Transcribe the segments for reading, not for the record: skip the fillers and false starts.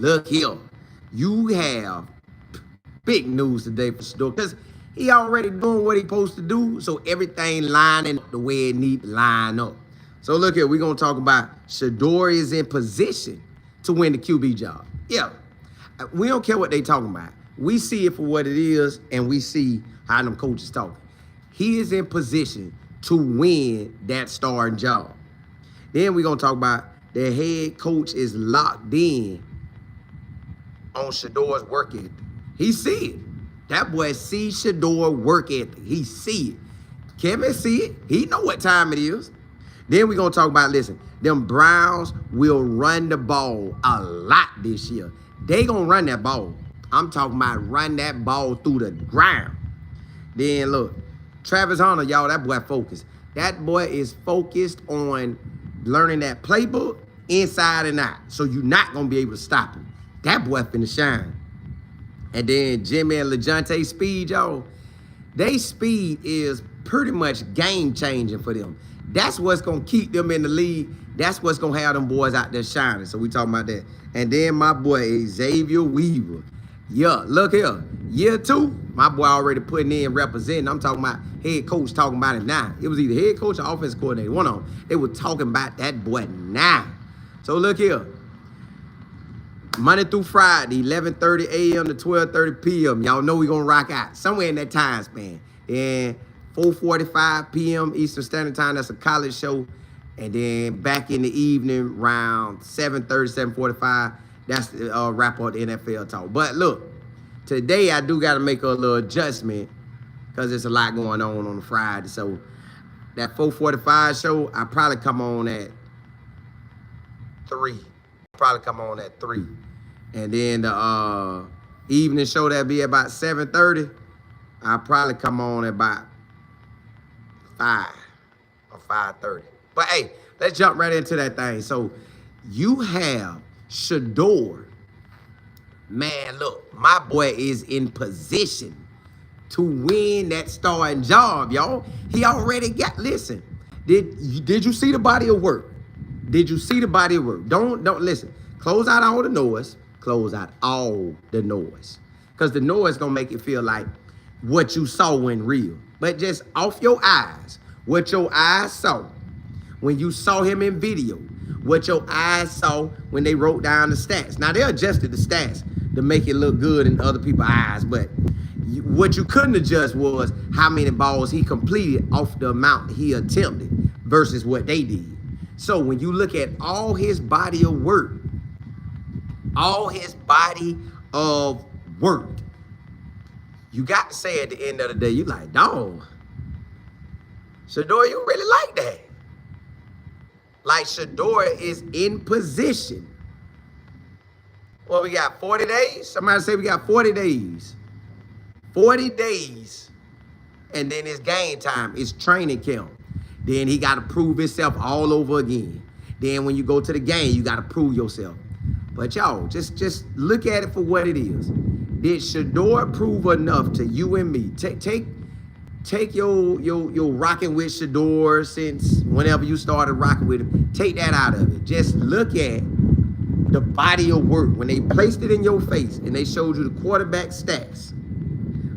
look here. You have big news today for Shedeur, because he already doing what he supposed to do, so everything lining up the way it need to line up. So look here, we're going to talk about Shedeur is in position to win the QB job. Yeah, we don't care what they talking about. We see it for what it is, and we see how them coaches talking. He is in position to win that starting job. Then we're going to talk about the head coach is locked in on Shedeur's work ethic. He see it. That boy see Shedeur work ethic. He see it. Kevin see it. He know what time it is. Then we're going to talk about, listen, them Browns will run the ball a lot this year. They going to run that ball. I'm talking about run that ball through the ground. Then look, Travis Hunter, y'all, that boy focused. That boy is focused on learning that playbook inside and out. So you're not going to be able to stop him. That boy finna shine. And then Jimmy and Lajohntay speed, y'all. They speed is pretty much game-changing for them. That's what's going to keep them in the league. That's what's going to have them boys out there shining. So we talking about that. And then my boy, Xavier Weaver. Yeah, look here. Year 2, my boy already putting in representing. I'm talking about head coach talking about it now. It was either head coach or offensive coordinator. One of them. They were talking about that boy now. So look here. Monday through Friday, 11:30 a.m. to 12:30 p.m. Y'all know we going to rock out somewhere in that time span. And 4:45 p.m. Eastern Standard Time, that's a college show. And then back in the evening, around 7:30, 7:45, that's the wrap up the NFL talk. But look, today I do got to make a little adjustment because there's a lot going on a Friday. So that 4:45 show, I probably come on at 3. Probably come on at 3. And then the evening show, that'll be about 7:30. I'll probably come on at about 5 or 5:30. But hey, let's jump right into that thing. So you have Shedeur. Man, look, my boy is in position to win that starting job, y'all. He already got, listen, did you see the body of work? Did you see the body of work? Don't listen. Close out all the noise. Close out all the noise. Because the noise going to make it feel like what you saw wasn't real. But just off your eyes, what your eyes saw when you saw him in video, what your eyes saw when they wrote down the stats. Now, they adjusted the stats to make it look good in other people's eyes, but what you couldn't adjust was how many balls he completed off the amount he attempted versus what they did. So when you look at all his body of work, you got to say at the end of the day, you like, dog, Shedeur, you really like that. Like Shedeur is in position. Well, we got 40 days. Somebody say we got 40 days. 40 days. And then it's game time. It's training camp. Then he got to prove himself all over again. Then when you go to the game, you got to prove yourself. But y'all, just look at it for what it is. Did Shedeur prove enough to you and me? Take your rocking with Shedeur since whenever you started rocking with him. Take that out of it. Just look at the body of work. When they placed it in your face and they showed you the quarterback stats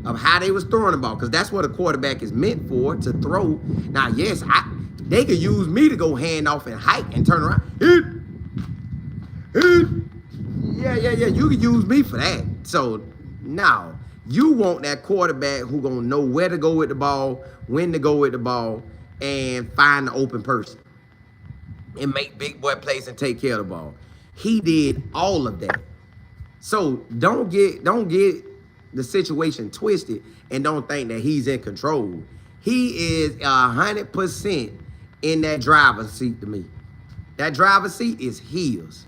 of how they was throwing the ball, because that's what a quarterback is meant for, to throw. Now, yes, they could use me to go hand off and hike and turn around. Yeah, you could use me for that. So, now, you want that quarterback who gonna know where to go with the ball, when to go with the ball, and find the open person and make big boy plays and take care of the ball. He did all of that. So don't get the situation twisted and don't think that he's in control. He is 100% in that driver's seat to me. That driver's seat is his.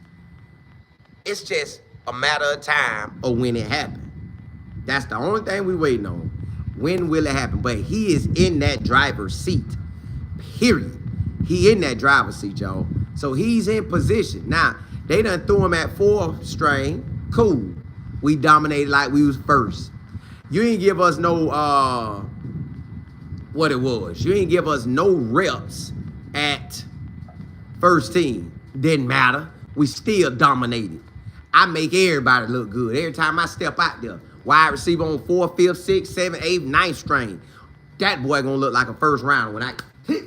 It's just a matter of time or when it happens. That's the only thing we waiting on. When will it happen? But he is in that driver's seat, period. He in that driver's seat, y'all. So he's in position. Now, they done threw him at 4th string. Cool. We dominated like we was first. You ain't give us no, what it was. You ain't give us no reps at first team. Didn't matter. We still dominated. I make everybody look good. Every time I step out there, wide receiver on 4th, 5th, 6th, 7th, 8th, 9th string, that boy gonna look like a first rounder when I hit.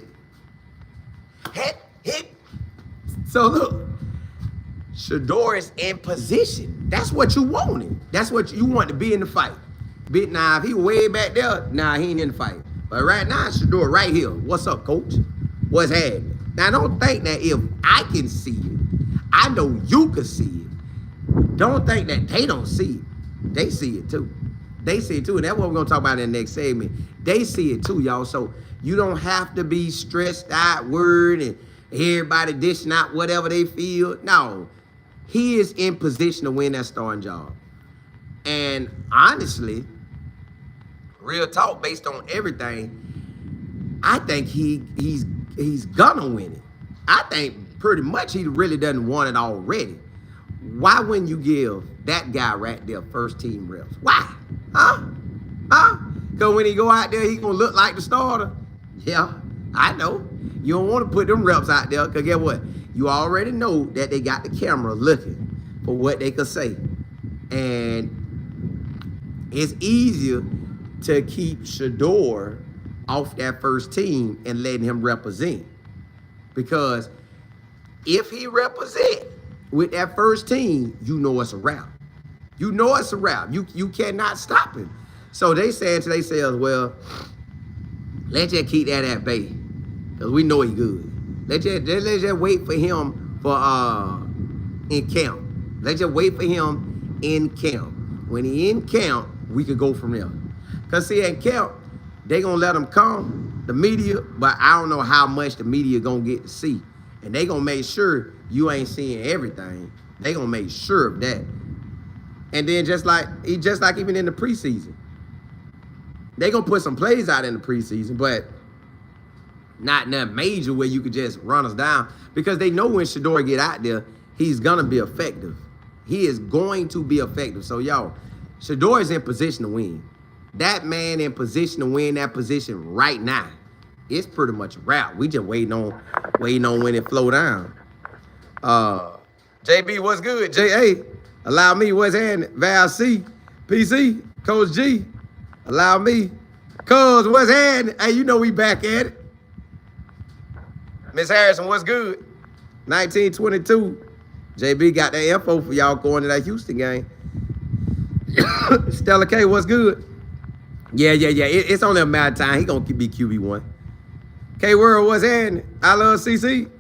So look, Shedeur is in position. That's what you wanted. That's what you want to be in the fight. Now, if he way back there, nah, he ain't in the fight. But right now, Shedeur right here. What's up, coach? What's happening? Now, don't think that if I can see it, I know you can see it. Don't think that they don't see it. They see it too. They see it too. And that's what we're going to talk about in the next segment. They see it too, y'all. So you don't have to be stressed out, worried, and everybody dishing out whatever they feel. No. He is in position to win that starting job. And honestly, real talk, based on everything, I think he's gonna win it. I think pretty much he really doesn't want it already. Why wouldn't you give that guy right there first team reps? Why? Huh? Because when he go out there, he gonna look like the starter. Yeah, I know. You don't want to put them reps out there, because guess what? You already know that they got the camera looking for what they could say. And it's easier to keep Shedeur off that first team and letting him represent. Because if he represent with that first team, you know it's a wrap. You know it's a wrap. You cannot stop him. So they saying to themselves, well, let's just keep that at bay, because we know he good. Let's just wait for him for in camp. Let's just wait for him in camp. When he in camp, we could go from there. Because see, in camp, they gonna let him come, the media, but I don't know how much the media gonna get to see. And they gonna make sure you ain't seeing everything. They gonna make sure of that. And then just like even in the preseason, they gonna put some plays out in the preseason, but not nothing major where you could just run us down, because they know when Shedeur get out there, he's gonna be effective. He is going to be effective. So y'all, Shedeur is in position to win. That man in position to win that position right now. It's pretty much a wrap. We just waiting on when it flow down. JB, what's good? JA, allow me, what's happening? Val C, PC, Coach G, allow me. Cuz, what's happening? Hey, you know we back at it. Miss Harrison, what's good? 1922. JB got that info for y'all going to that Houston game. Stella K, what's good? Yeah. It's only a matter of time. He gonna be QB1. K World, what's happening? I love CC.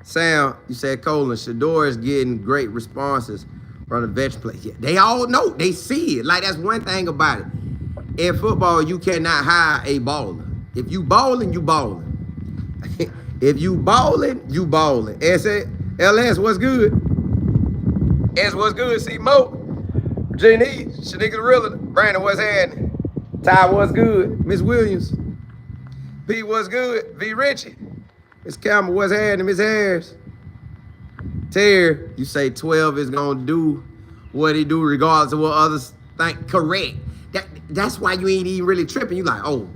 Sam, you said Colin, Shedeur is getting great responses from the veteran play. Yeah, they all know. They see it. Like, that's one thing about it. In football, you cannot hire a baller. If you balling, you balling. If you balling, you balling. LS, what's good? S, what's good? C Mo, J.E., Shanika Rilla, Brandon, what's happening? Ty, what's good? Miss Williams, P, what's good? V Richie, Miss Campbell, what's happening? Miss Harris, Terry, you say 12 is gonna do what he do regardless of what others think. Correct. That's why you ain't even really tripping. You like, oh,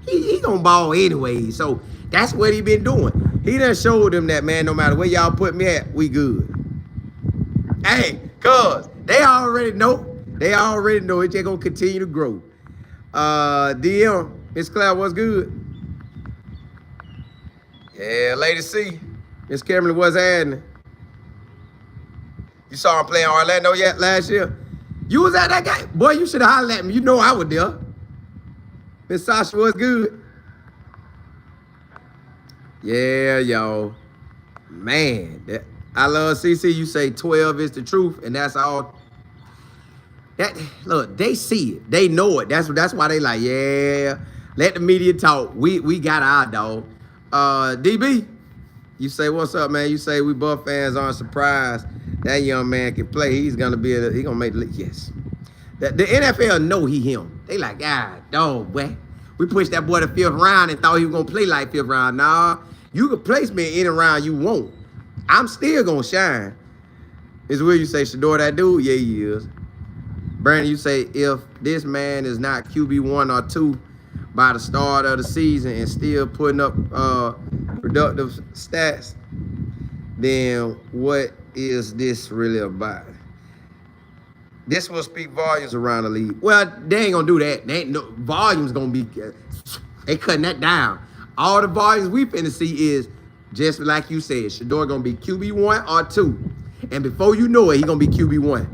he gonna ball anyway. So that's what he been doing. He done showed them that, man, no matter where y'all put me at, we good. Hey, cuz, they already know. They already know it just gonna continue to grow. DM, Miss Claire, what's good? Yeah, Lady C. Miss Cameron, what's happening? You saw him playing Orlando yet last year? You was at that game? Boy, you should have hollered at me. You know I was there. Miss Sasha, what's good? Yeah, y'all. Man, I love CC. You say 12 is the truth, and that's all. Look, they see it. They know it. That's why they like, yeah, let the media talk. We got our dog. DB, you say, what's up, man? You say we Buff fans aren't surprised that young man can play. He's gonna make the league. Yes. The NFL know he him. They like, dog, boy. We pushed that boy to 5th round and thought he was gonna play like 5th round. Nah, you can place me in any round you want. I'm still gonna shine. Is where you say Shedeur that dude? Yeah, he is. Brandon, you say if this man is not QB1 or 2 by the start of the season and still putting up productive stats, then what is this really about? This will speak volumes around the league. Well, they ain't gonna do that. They ain't no volumes gonna be. They cutting that down. All the volumes we finna see is just like you said. Shedeur gonna be QB1 or 2, and before you know it, he gonna be QB1.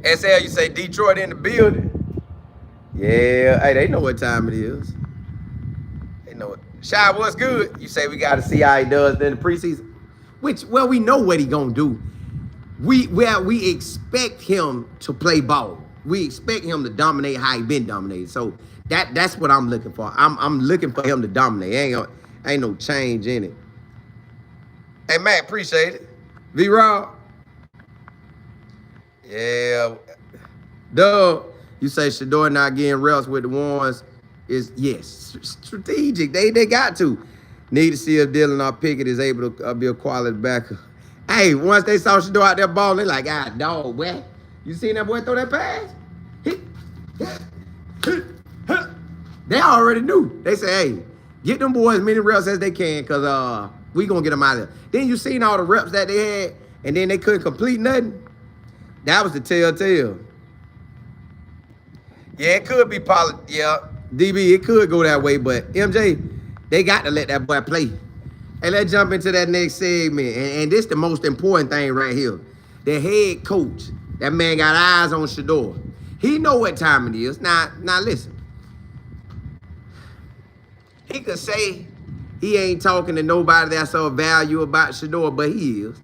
SL, you say Detroit in the building. Yeah, hey, they know what time it is. They know it. Shy, what's good? You say we got to see how he does in the preseason. Which, well, we know what he gonna do. We expect him to play ball. We expect him to dominate how he been dominated. So that's what I'm looking for. I'm looking for him to dominate. Ain't no change in it. Hey man, appreciate it. V-Rob. Yeah. Duh. You say Shedeur not getting reps with the ones is yes, strategic. They got to. Need to see if Dylan or Pickett is able to be a quality backer. Hey, once they saw Shedeur out there balling, they like, ah, dog, what? You seen that boy throw that pass? They already knew. They say, hey, get them boys as many reps as they can, because we going to get them out of there. Then you seen all the reps that they had, and then they couldn't complete nothing. That was the telltale. Yeah, it could be yeah, DB, it could go that way, but MJ, they got to let that boy play. Hey, let's jump into that next segment. And this is the most important thing right here. The head coach, that man got eyes on Shedeur. He know what time it is. Now listen. He could say he ain't talking to nobody that's of value about Shedeur, but he is.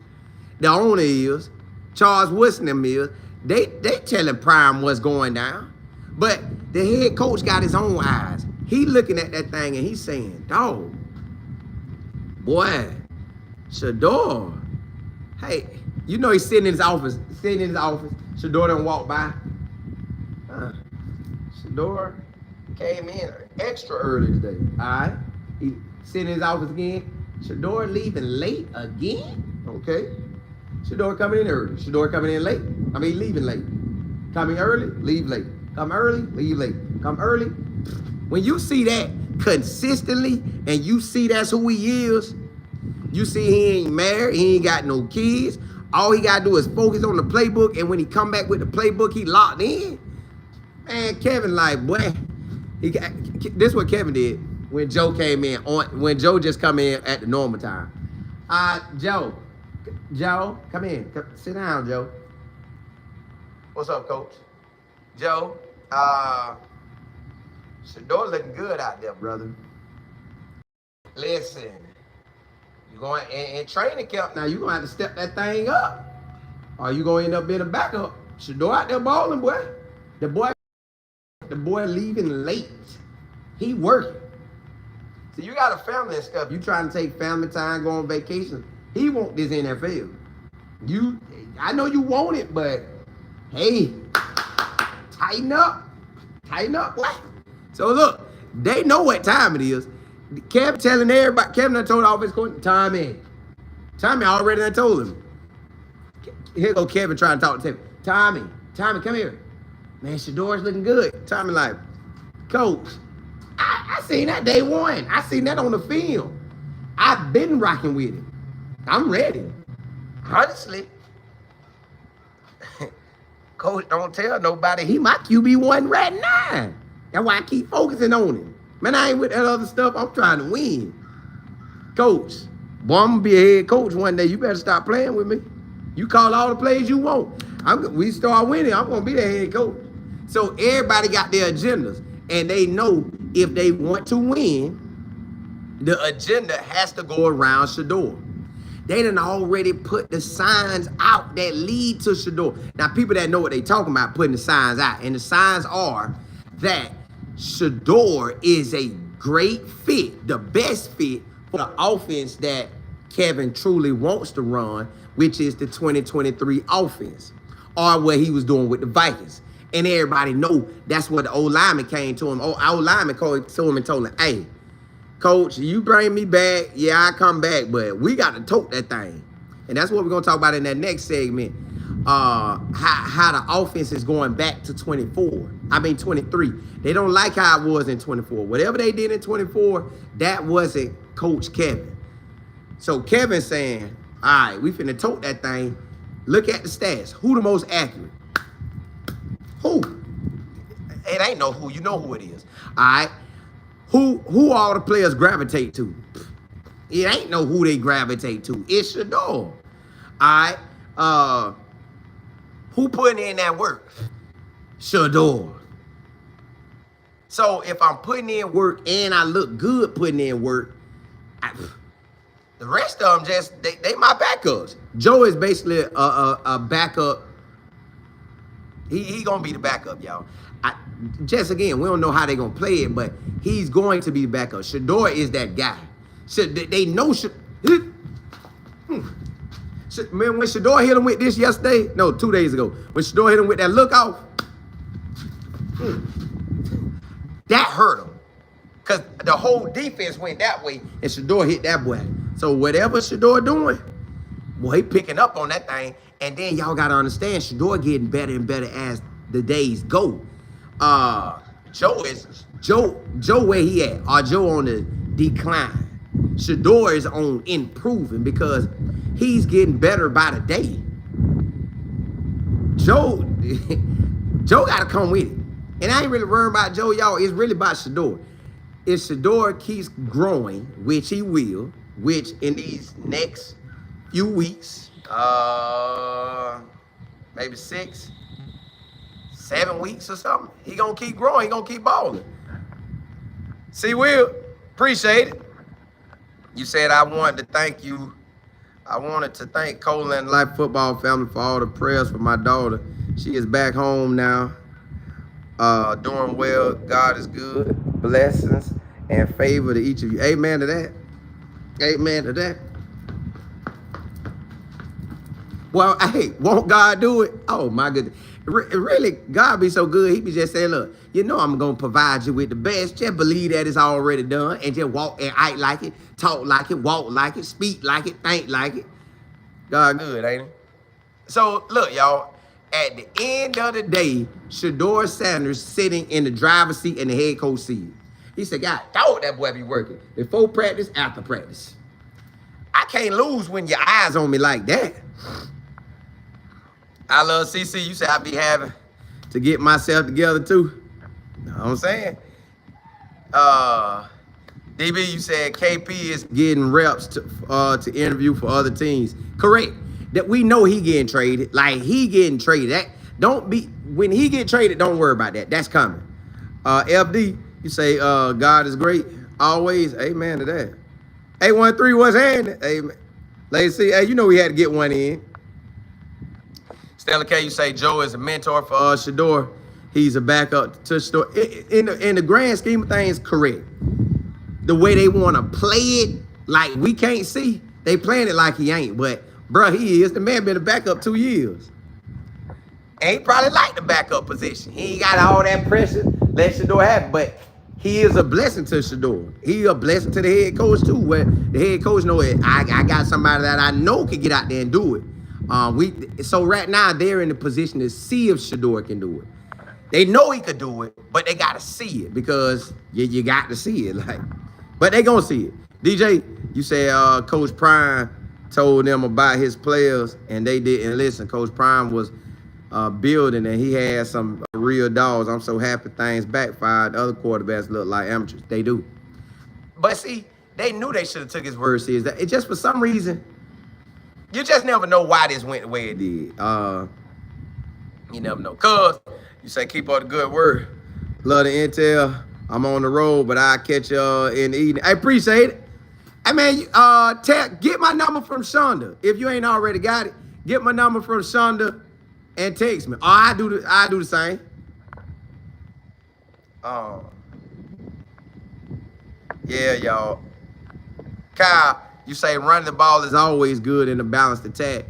The owner is. Charles Whitney is. They telling Prime what's going down. But the head coach got his own eyes. He looking at that thing and he's saying, dog, boy, Shedeur, hey, you know he's sitting in his office. Shedeur done walk by. Shedeur came in extra early today. All right, he sitting in his office again. Shedeur leaving late again. Okay, Shedeur coming in early. Shedeur coming in late. I mean leaving late. Coming early, leave late. Come early, leave late. Come early. When you see that consistently and you see that's who he is, you see he ain't married, he ain't got no kids. All he got to do is focus on the playbook, and when he come back with the playbook, he locked in. Man, Kevin like, boy, this is what Kevin did when Joe came in, when Joe just come in at the normal time. Joe, come in. Sit down, Joe. What's up, Coach? Joe, Shedeur looking good out there, brother. Listen, you're going in training camp now. You're gonna have to step that thing up, or you gonna end up being a backup. Shedeur out there balling, boy. The boy leaving late. He working. So you got a family and stuff. You trying to take family time, go on vacation. He want this NFL. I know you want it, but hey. Tighten up, what? So look, they know what time it is. Kevin telling everybody, Kevin done told all his coach, Tommy already done told him. Here go Kevin trying to talk to him. Tommy, come here. Man, Shedeur's looking good. Tommy like, Coach, I seen that day one. I seen that on the film. I've been rocking with it. I'm ready. Honestly, Coach, don't tell nobody he my QB1 right now. That's why I keep focusing on him. Man, I ain't with that other stuff. I'm trying to win. Coach, boy, I'm gonna be a head coach one day. You better stop playing with me. You call all the plays you want. We start winning, I'm gonna be the head coach. So everybody got their agendas, and they know if they want to win, the agenda has to go around Shedeur. They done already put the signs out that lead to Shedeur. Now, people that know what they talking about putting the signs out, and the signs are that Shedeur is a great fit, the best fit for the offense that Kevin truly wants to run, which is the 2023 offense, or what he was doing with the Vikings. And everybody know that's what the old lineman came to him. Old lineman came to him and told him, hey, Coach, you bring me back, yeah, I come back, but we got to tote that thing. And that's what we're going to talk about in that next segment, how the offense is going back to 23. They don't like how it was in 24. Whatever they did in 24, that wasn't Coach Kevin. So Kevin saying, all right, we finna tote that thing. Look at the stats. Who the most accurate? Who? It ain't no who. You know who it is. All right. Who all the players gravitate to? It ain't no who they gravitate to. It's Shedeur. All right. Who putting in that work? Shedeur. So if I'm putting in work and I look good putting in work, the rest of them just, they my backups. Joe is basically a backup. He gonna be the backup, y'all. Just again, we don't know how they gonna play it, but he's going to be the backup. Shedeur is that guy. They know. Man, when Shedeur hit him with this yesterday, no, 2 days ago, when Shedeur hit him with that look off, that hurt him. Because the whole defense went that way, and Shedeur hit that boy. So whatever Shedeur doing, boy, he picking up on that thing. And then y'all got to understand, Shedeur getting better and better as the days go. Joe where he at? Joe on the decline. Shedeur is on improving because he's getting better by the day. Joe got to come with it. And I ain't really worried about Joe, y'all. It's really about Shedeur. If Shedeur keeps growing, which he will, which in these next few weeks, maybe 6, 7 weeks or something, he gonna keep growing. He gonna keep balling. See, Will, appreciate it. You said I wanted to thank you. I wanted to thank Colin Life Football family for all the prayers for my daughter. She is back home now, doing well. God is good. Blessings and favor to each of you. Amen to that. Amen to that. Well, hey, won't God do it? Oh, my goodness. Really, God be so good. He be just saying, look, you know I'm going to provide you with the best. Just believe that it's already done and just walk and act like it, talk like it, walk like it, speak like it, think like it. God good, ain't it? So, look, y'all, at the end of the day, Shedeur Sanders sitting in the driver's seat and the head coach seat. He said, God, dog, that boy be working. Before practice, after practice. I can't lose when your eyes on me like that. I love CC. You said I be having to get myself together too. You know what I'm saying? DB, you said KP is getting reps to interview for other teams. Correct. That we know he getting traded. Like he getting traded. That don't be when he get traded. Don't worry about that. That's coming. FD, you say God is great always. Amen to that. 813 what's happening? Amen. Let's see. Hey, you know we had to get one in. Stella K, you say Joe is a mentor for Shedeur. He's a backup to Shedeur. In the grand scheme of things, correct. The way they want to play it, like we can't see, they playing it like he ain't. But, bro, he is. The man been a backup 2 years. And he probably like the backup position. He ain't got all that pressure. Let Shedeur have it. But he is a blessing to Shedeur. He a blessing to the head coach, too, where the head coach know it. I got somebody that I know can get out there and do it. So right now they're in the position to see if Shedeur can do it. They know he could do it, but they gotta see it because you got to see it. Like, but they gonna see it. DJ, you said Coach Prime told them about his players and they didn't listen. Coach Prime was building and he had some real dogs. I'm so happy things backfired. The other quarterbacks look like amateurs. They do. But see, they knew they should have took his word serious. It just for some reason. You just never know why this went the way it did. You never know. Cuz, you say keep up the good word. Love the intel. I'm on the road, but I'll catch you in the evening. I appreciate it. Hey, man, get my number from Shonda. If you ain't already got it, get my number from Shonda and text me. I do the same. Yeah, y'all. Kyle, you say running the ball is always good in a balanced attack.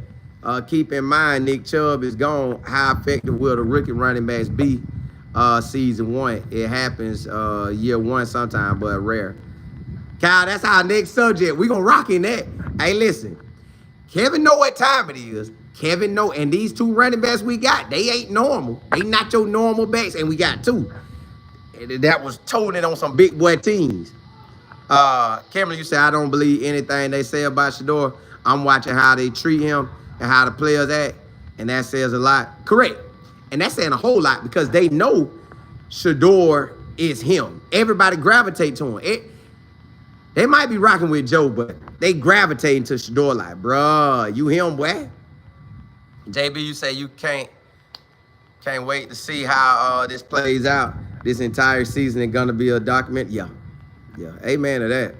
Keep in mind, Nick Chubb is gone. How effective will the rookie running backs be season 1? It happens year 1 sometime, but rare. Kyle, that's our next subject. We're going to rock in that. Hey, listen. Kevin know what time it is. Kevin know. And these 2 running backs we got, they ain't normal. They not your normal backs, and we got 2. That was toting on some big boy teams. Cameron, you say I don't believe anything they say about Shedeur. I'm watching how they treat him and how the players act, and that says a lot. Correct. And that's saying a whole lot because they know Shedeur is him. Everybody gravitate to him. They might be rocking with Joe, but they gravitating to Shedeur like, bruh, you him, boy. JB, you say you can't wait to see how this plays out. This entire season is gonna be a document. Yeah. Amen to that.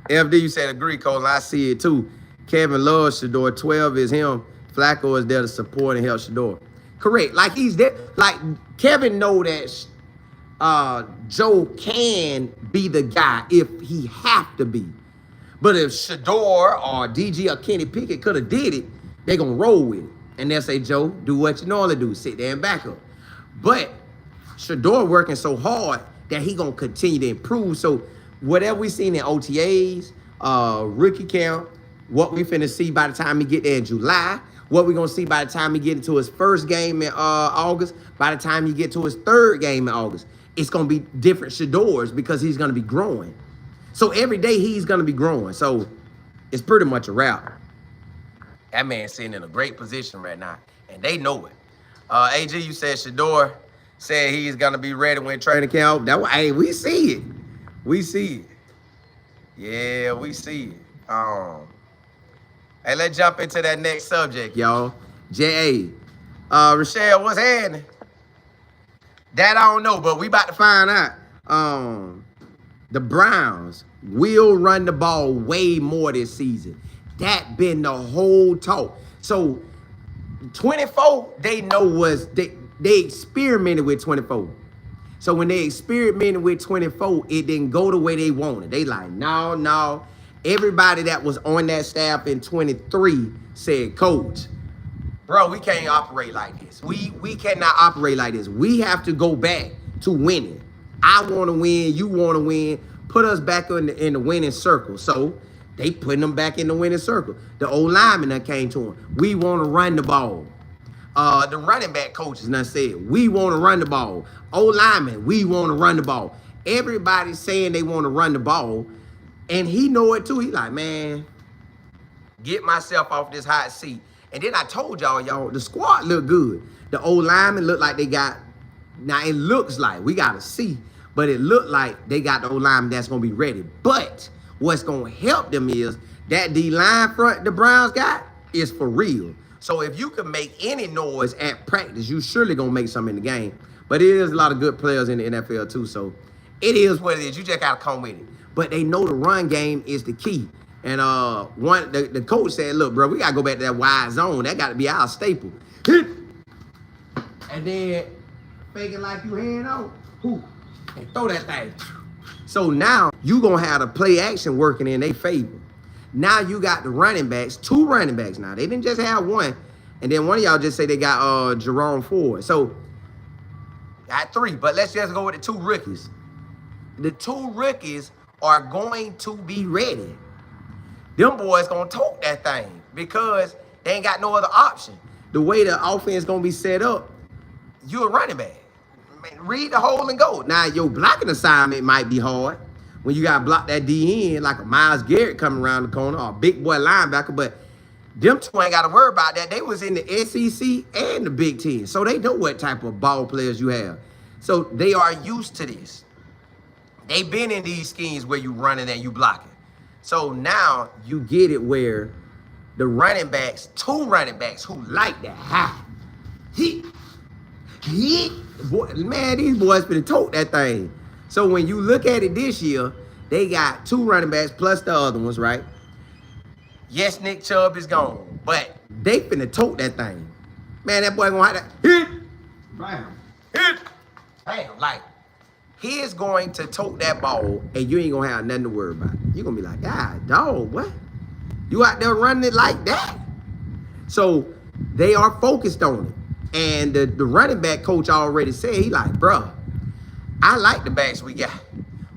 FD, you said agree, Colin. I see it too. Kevin loves Shedeur. 12 is him. Flacco is there to support and help Shedeur. Correct. Like he's there. Like Kevin know that Joe can be the guy if he have to be. But if Shedeur or DG or Kenny Pickett could have did it, they gonna roll with it. And they'll say, Joe, do what you normally do. Sit there and back up. But Shedeur working so hard that he gonna continue to improve. So whatever we seen in OTAs, rookie camp, what we finna see by the time he get there in July, what we gonna see by the time he get into his first game in August, by the time he get to his third game in August, it's gonna be different Shedeurs because he's gonna be growing. So every day he's gonna be growing. So it's pretty much a wrap. That man's sitting in a great position right now, and they know it. AG, you said Shedeur said he's gonna be ready when training camp. Hey, we see it. We see it. Yeah, we see it. Hey, let's jump into that next subject, y'all. J.A. Rochelle, what's happening? That I don't know, but we about to find out. The Browns will run the ball way more this season. That been the whole talk. So 24, they know they experimented with 24. So when they experimented with 24, it didn't go the way they wanted. They like, no. Everybody that was on that staff in 23 said, Coach, bro, we can't operate like this. We cannot operate like this. We have to go back to winning. I want to win. You want to win. Put us back in the winning circle. So they putting them back in the winning circle. The old lineman that came to him. We want to run the ball. The running back coaches now said, we want to run the ball. Old lineman, we want to run the ball. Everybody's saying they want to run the ball. And he know it too. He like, man, get myself off this hot seat. And then I told y'all, the squad look good. The old linemen look like they got, now it looks like, we got to see, but it looked like they got the old lineman that's going to be ready. But what's going to help them is that D-line front the Browns got is for real. So if you can make any noise at practice, you surely going to make some in the game. But it is a lot of good players in the NFL too. So it is what it is. You just got to come with it. But they know the run game is the key. And the coach said, look, bro, we got to go back to that wide zone. That got to be our staple. And then fake it like you hand out. And throw that thing. So now you going to have the play action working in their favor. Now you got the running backs, 2 running backs now. They didn't just have one. And then one of y'all just say they got Jerome Ford. So got 3, but let's just go with the 2 rookies. The 2 rookies are going to be ready. Them boys gonna tote that thing because they ain't got no other option. The way the offense gonna be set up, you a running back. Man, read the hole and go. Now your blocking assignment might be hard when you gotta block that D in like a Myles Garrett coming around the corner or a big boy linebacker, but them 2 ain't gotta worry about that. They was in the SEC and the Big Ten, so they know what type of ball players you have. So they are used to this. They've been in these schemes where you running and you blocking. So now you get it where the running backs, 2 running backs who like that high. Boy, man, these boys finna tote that thing. So when you look at it this year, they got 2 running backs plus the other ones, right? Yes, Nick Chubb is gone, but they finna tote that thing. Man, that boy gonna have to hit. Bam, like. He is going to tote that ball, and you ain't going to have nothing to worry about. You're going to be like, God, dog, what? You out there running it like that? So they are focused on it. And the running back coach already said, he like, bro, I like the backs we got.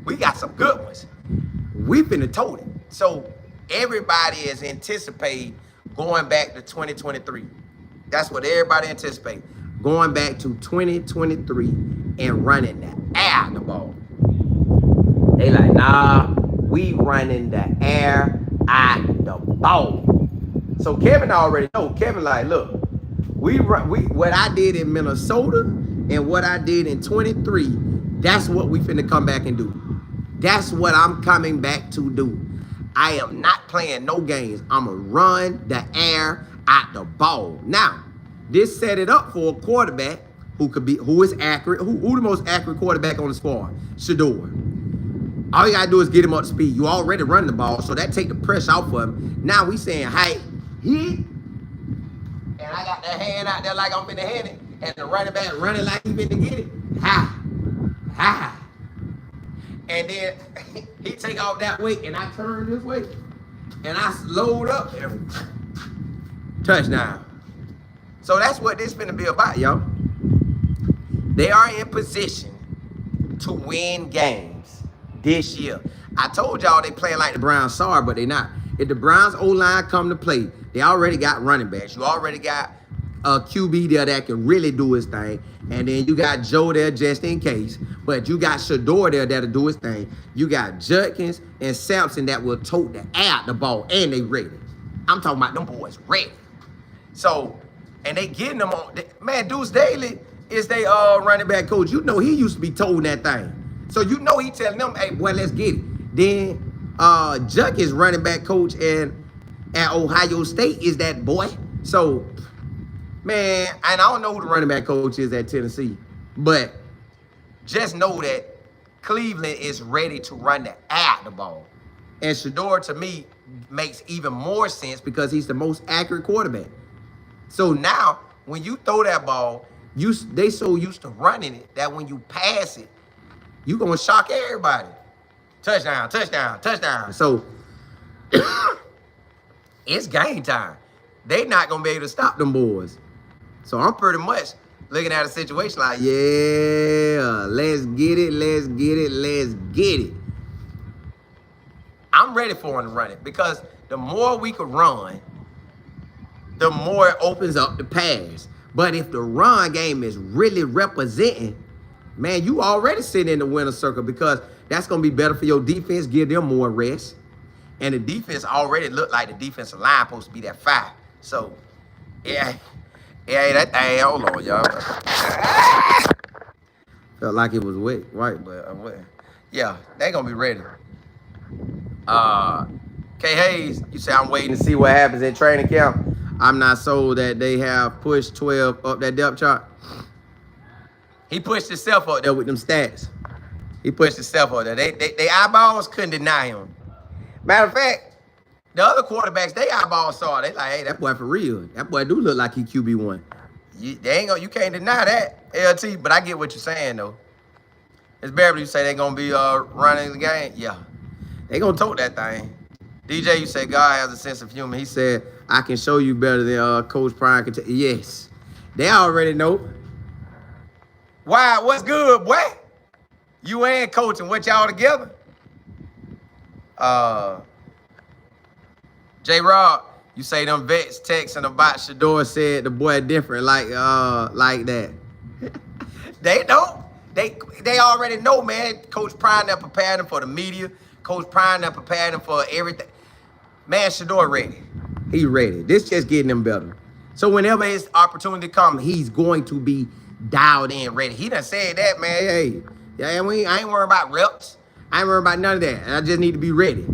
We got some good ones. We finna tote it. So everybody is anticipating going back to 2023. That's what everybody anticipates. Going back to 2023 and running the air the ball. They like, nah, we running the air out the ball. So Kevin already know. Kevin like, look, we what I did in Minnesota and what I did in 23, that's what we finna come back and do. That's what I'm coming back to do. I am not playing no games. I'ma run the air out the ball. Now, this set it up for a quarterback who is accurate. Who the most accurate quarterback on the squad? Shedeur. All you gotta do is get him up to speed. You already run the ball, so that take the pressure off of him. Now we saying, hey, hit. And I got that hand out there like I'm finna hit it. And the running back running like he finna get it. Ha. Ha. And then he take off that way, and I turn this way. And I slowed up. Touchdown. So that's what this finna be about, y'all. They are in position to win games this year. I told y'all they playing like the Browns. Sorry, but they not. If the Browns O-line come to play, they already got running backs. You already got a QB there that can really do his thing. And then you got Joe there just in case. But you got Shedeur there that'll do his thing. You got Judkins and Sampson that will tote the air out the ball. And they ready. I'm talking about them boys ready. So, and they getting them on. Man, Deuce Daly is they running back coach. You know he used to be toting that thing. So you know he telling them, hey, boy, let's get it. Then Judkins running back coach at Ohio State is that boy. So, man, and I don't know who the running back coach is at Tennessee, but just know that Cleveland is ready to run the out the ball. And Shedeur, to me, makes even more sense because he's the most accurate quarterback. So now, when you throw that ball, they so used to running it that when you pass it, you gonna shock everybody. Touchdown, touchdown, touchdown. So it's game time. They not gonna be able to stop them boys. So I'm pretty much looking at a situation like, yeah, let's get it, let's get it, let's get it. I'm ready for him to run it because the more we could run, the more it opens up the pass. But if the run game is really representing, man, you already sitting in the winner's circle because that's going to be better for your defense, give them more rest. And the defense already looked like the defensive line supposed to be that 5. So, yeah, that thing, hold on, y'all. Felt like it was wet, right? But, yeah, they going to be ready. K. Hayes, you say I'm waiting to see what happens in training camp. I'm not sold that they have pushed 12 up that depth chart. He pushed himself up there with them stats. He pushed himself up there. They eyeballs couldn't deny him. Matter of fact, the other quarterbacks, they eyeballs saw it. They like, hey, that boy for real. That boy do look like he QB1. You can't deny that, LT, but I get what you're saying, though. It's Beverly, you say they're going to be running the game? Yeah. They going to tote that thing. DJ, you say God has a sense of humor. He said, I can show you better than Coach Prime can tell. Yes. They already know. Why? What's good, boy? You and Coach and what y'all together? J-Rob, you say them vets texting about Shedeur said the boy different like that. They know. They already know, man. Coach Prime that prepared him for the media. Coach Prime that prepared him for everything. Man, Shedeur ready. He ready. This just getting him better. So whenever his opportunity comes, he's going to be dialed in, ready. He done said that, man. Hey, yeah, I ain't worried about reps. I ain't worried about none of that. I just need to be ready.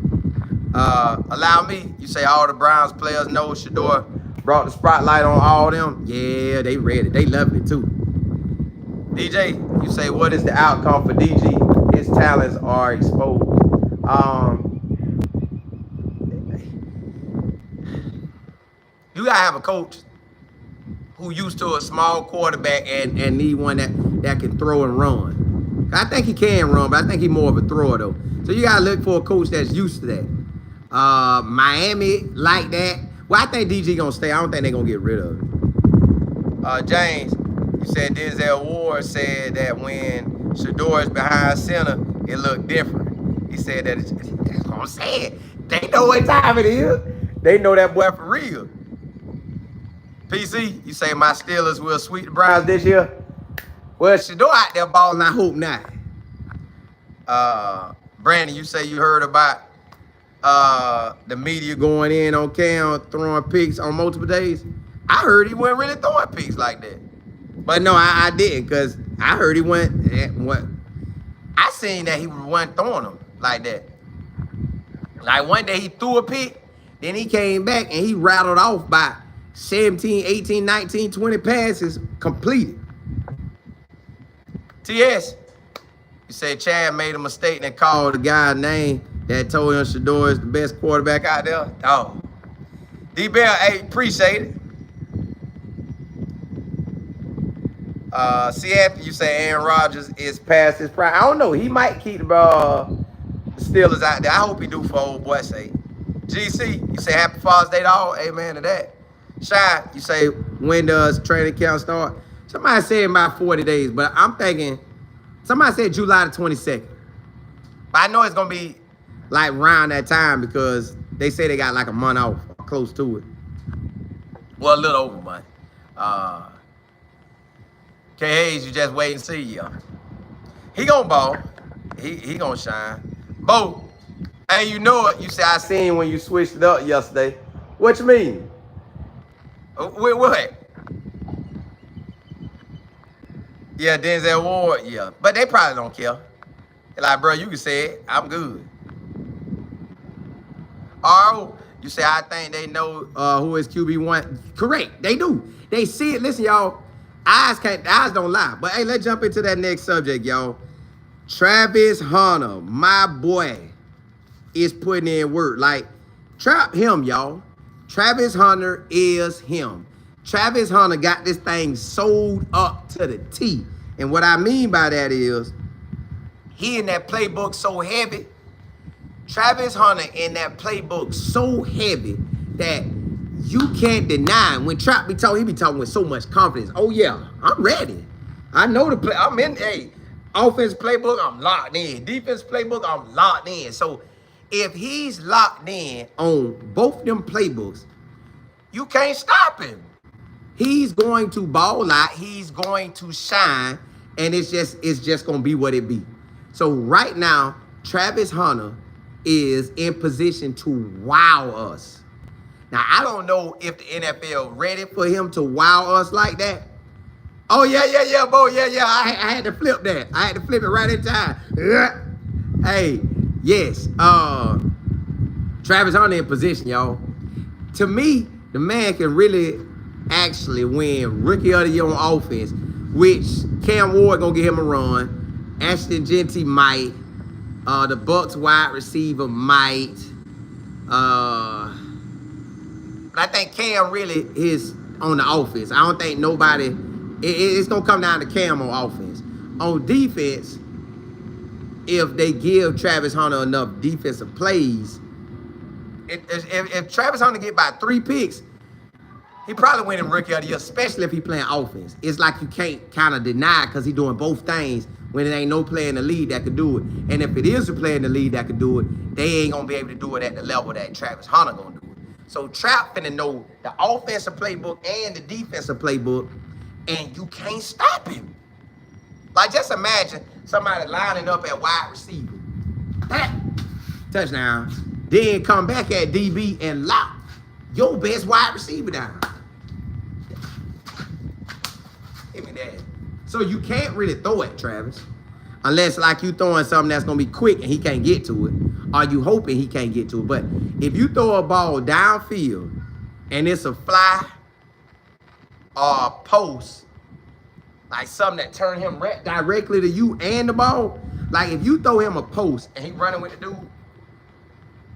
Allow me. You say all the Browns players know Shedeur brought the spotlight on all them. Yeah, they ready. They love it too. DJ, you say what is the outcome for DG? His talents are exposed. You gotta have a coach who used to a small quarterback and need one that can throw and run. I think he can run, but I think he's more of a thrower though. So you gotta look for a coach that's used to that. Miami like that. Well, I think DG gonna stay. I don't think they're gonna get rid of him. James, you said Denzel Ward said that when Shedeur is behind center, it looked different. He said that that's what I'm saying. They know what time it is. They know that boy for real. PC, you say my Steelers will sweep the Browns this year? Well, Shedeur out there balling, I hope not. Brandon, you say you heard about the media going in on Cam throwing picks on multiple days. I heard he wasn't really throwing picks like that. But no, I didn't, because I heard he went. I seen that he wasn't throwing them like that. Like one day he threw a pick, then he came back and he rattled off by 17, 18, 19, 20 passes completed. TS, you said Chad made a mistake and called the guy's name that told him Shedeur is the best quarterback out there. Oh. D-Bell, hey, appreciate it. See, after you say Aaron Rodgers is past his prime. I don't know. He might keep the Steelers out there. I hope he do for old boy's sake. GC, you say happy Father's Day to all. Amen to that. Shy, you say when does training camp start? Somebody said about 40 days, but I'm thinking, somebody said July the 22nd. But I know it's going to be like around that time because they say they got like a month off, or close to it. Well, a little over a month. K. Hayes, you just wait and see, y'all. He gonna ball. He gonna shine. Bo, hey, you know it. You say I seen when you switched it up yesterday. What you mean? With what? Yeah, Denzel Ward, yeah. But they probably don't care. They're like, bro, you can say it. I'm good. Oh, you say I think they know who is QB1. Correct, they do. They see it. Listen, y'all. Eyes don't lie. But hey, let's jump into that next subject, y'all. Travis Hunter, my boy, is putting in work. Like, trap him, y'all. Travis Hunter is him. Travis Hunter got this thing sold up to the T. And what I mean by that is, he in that playbook so heavy. Travis Hunter in that playbook so heavy that you can't deny him. When Trap be talking, he be talking with so much confidence. Oh, yeah, I'm ready. I know the play. I'm in, hey, offense playbook, I'm locked in. Defense playbook, I'm locked in. So if he's locked in on both them playbooks, you can't stop him. He's going to ball out. He's going to shine. And it's just going to be what it be. So right now, Travis Hunter is in position to wow us. Now, I don't know if the NFL ready for him to wow us like that. Oh, yeah, boy, yeah. I had to flip that. I had to flip it right in time. Hey, yes. Travis Hunter in position, y'all. To me, the man can really actually win Rookie of the Year on offense, which Cam Ward gonna give him a run. Ashton Genty might. The Bucks wide receiver might. But I think Cam really is on the offense. I don't think nobody. It's gonna come down to Cam on offense. On defense, if they give Travis Hunter enough defensive plays, if Travis Hunter get by 3 picks, he probably winning Rookie of the Year, especially if he playing offense. It's like you can't kind of deny because he doing both things when it ain't no player in the league that could do it. And if it is a player in the league that could do it, they ain't going to be able to do it at the level that Travis Hunter going to do it. So Trap finna know the offensive playbook and the defensive playbook, and you can't stop him. Like, just imagine somebody lining up at wide receiver. Touchdown. Then come back at DB and lock your best wide receiver down. Give me that. So you can't really throw it, Travis. Unless, like, you throwing something that's going to be quick and he can't get to it. Or you hoping he can't get to it. But if you throw a ball downfield and it's a fly or a post, like something that turn him directly to you and the ball, like if you throw him a post and he running with the dude,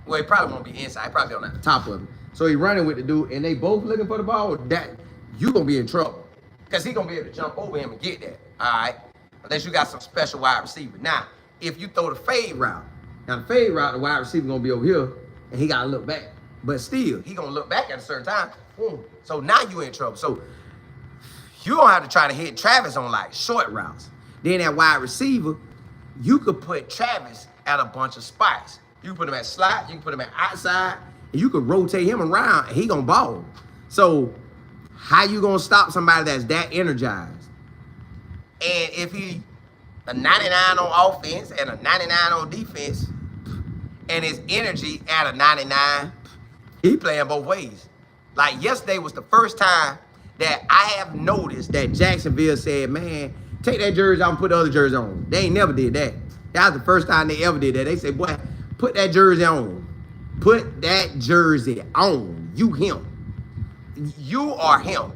well, he probably won't be inside. He probably on the top of him. So he running with the dude and they both looking for the ball, that you going to be in trouble. Because he going to be able to jump over him and get that. All right? Unless you got some special wide receiver. Now, if you throw the fade route, now the fade route, the wide receiver gonna be over here, and he gotta look back. But still, he gonna look back at a certain time. Boom. So now you in trouble. So you gonna have to try to hit Travis on like short routes. Then that wide receiver, you could put Travis at a bunch of spots. You can put him at slot, you can put him at outside, and you could rotate him around, and he gonna ball. So how you gonna stop somebody that's that energized? And if he a 99 on offense and a 99 on defense, and his energy at a 99, he playing both ways. Like yesterday was the first time that I have noticed that Jacksonville said, man, take that jersey out and put the other jersey on. They ain't never did that. That was the first time they ever did that. They said, boy, put that jersey on. Put that jersey on. You him. You are him.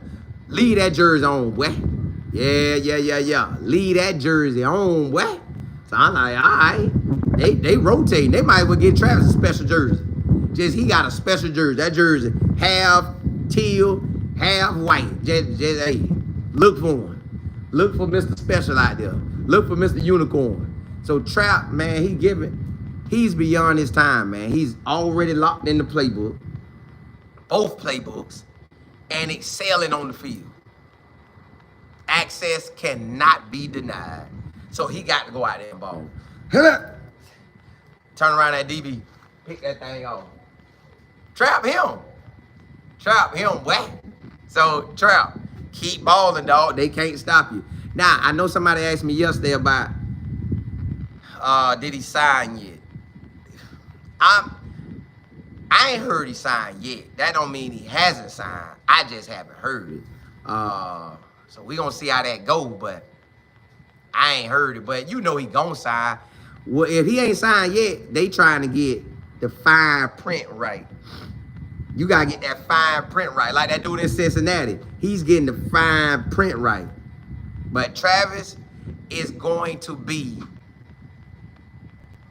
Leave that jersey on, boy. Yeah. Leave that jersey on, boy. So I'm like, all right. They rotating. They might as well get Travis a special jersey. Just he got a special jersey. That jersey half teal, half white. Just hey, look for him. Look for Mr. Special out there. Look for Mr. Unicorn. So Trap, man, he's beyond his time, man. He's already locked in the playbook, both playbooks, and excelling on the field. Access cannot be denied. So he got to go out there and ball. Turn around that DB. Pick that thing off. Trap him. Trap him, what? So, Trap, keep balling, dog. They can't stop you. Now, I know somebody asked me yesterday about did he sign yet? I ain't heard he signed yet. That don't mean he hasn't signed. I just haven't heard it. So we gonna see how that go, but I ain't heard it. But you know he gonna sign. Well, if he ain't signed yet, they trying to get the fine print right. You gotta get that fine print right. Like that dude in Cincinnati. He's getting the fine print right. But Travis is going to be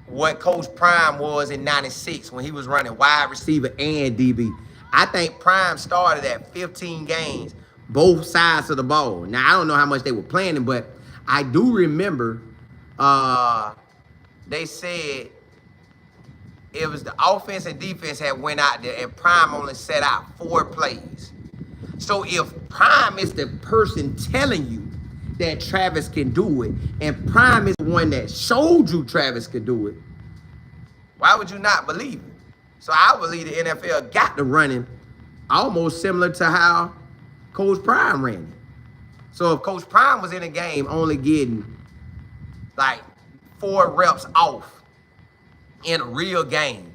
what Coach Prime was in 96 when he was running wide receiver and DB. I think Prime started at 15 games, both sides of the ball. Now, I don't know how much they were planning, but I do remember they said it was the offense and defense had went out there and Prime only set out 4 plays. So if Prime is the person telling you that Travis can do it, and Prime is the one that showed you Travis could do it, why would you not believe it? So I believe the NFL got to running almost similar to how Coach Prime ran it. So if Coach Prime was in a game only getting like 4 reps off in a real game,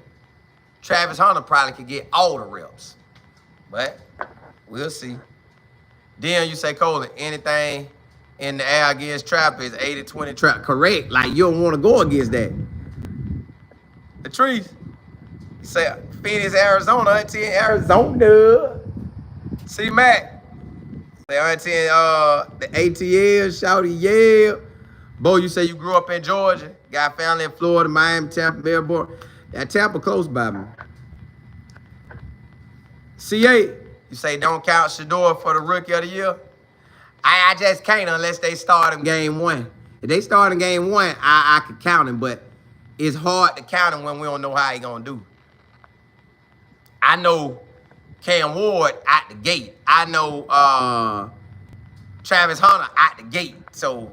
Travis Hunter probably could get all the reps. But we'll see. Then you say, Colin, anything in the air against Trap is 80-20 Trap. Correct. Like, you don't want to go against that. The trees. You say, Phoenix, Arizona, Auntie in Arizona. See, Mac. Say, Auntie in the ATL, shouty, yeah. Bo, you say you grew up in Georgia. Got family in Florida, Miami, Tampa, Melbourne. That Tampa close by me. CA, you say don't count Shedeur for the Rookie of the Year. I just can't unless they start in game 1. If they start in game 1, I could count him, but it's hard to count him when we don't know how he gonna do. I know Cam Ward out the gate. I know Travis Hunter out the gate. So